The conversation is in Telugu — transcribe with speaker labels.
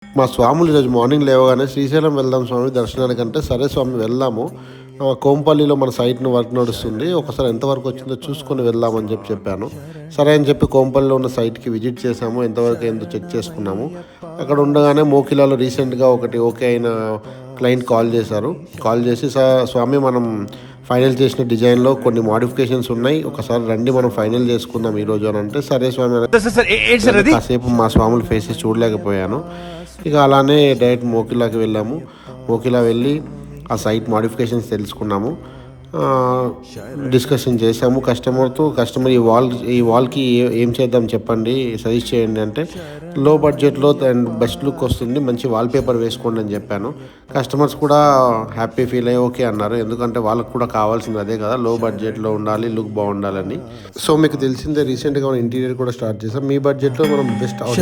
Speaker 1: మా స్వాములు ఈరోజు మార్నింగ్ లేవగానే శ్రీశైలం వెళ్దాం స్వామి దర్శనానికి అంటే సరే స్వామి వెళ్దాము. కోంపల్లిలో మన సైట్‌ని వర్క్ నడుస్తుంది. ఒకసారి ఎంతవరకు వచ్చిందో చూసుకొని వెళ్దామని చెప్పాను. సరే అని చెప్పి కోంపల్లిలో ఉన్న సైట్‌కి విజిట్ చేసాము. ఎంతవరకు అయిందో చెక్ చేసుకున్నాము. అక్కడ ఉండగానే మోకిలాలో రీసెంట్‌గా ఒకటి ఓకే అయిన క్లయింట్ కాల్ చేశారు. కాల్ చేసి స్వామి మనం ఫైనల్ చేసిన డిజైన్‌లో కొన్ని మోడిఫికేషన్స్ ఉన్నాయి. ఒకసారి రండి మనం ఫైనల్ చేసుకుందాం ఈరోజు అని అంటే సరే స్వామి కాసేపు మా స్వాముల ఫేసెస్ చూడలేకపోయాను. ఇక అలానే డైరెక్ట్ మోకిలాకి వెళ్ళాము. మోకిలా వెళ్ళి ఆ సైట్ మోడిఫికేషన్స్ తెలుసుకున్నాము. డిస్కషన్ చేసాము కస్టమర్తో. కస్టమర్ ఈ వాల్కి ఏం చేద్దాం చెప్పండి, సజెస్ట్ చేయండి అంటే లో బడ్జెట్లో అండ్ బెస్ట్ లుక్ వస్తుంది, మంచి వాల్పేపర్ వేసుకోండి అని చెప్పాను. కస్టమర్స్ కూడా హ్యాపీ ఫీల్ అయ్యి ఓకే అన్నారు. ఎందుకంటే వాళ్ళకు కూడా కావాల్సింది అదే కదా, లో బడ్జెట్లో ఉండాలి, లుక్ బాగుండాలని. సో మీకు తెలిసిందే రీసెంట్గా మనం ఇంటీరియర్ కూడా స్టార్ట్ చేసాం. మీ బడ్జెట్లో మనం బెస్ట్ అవుట్పుట్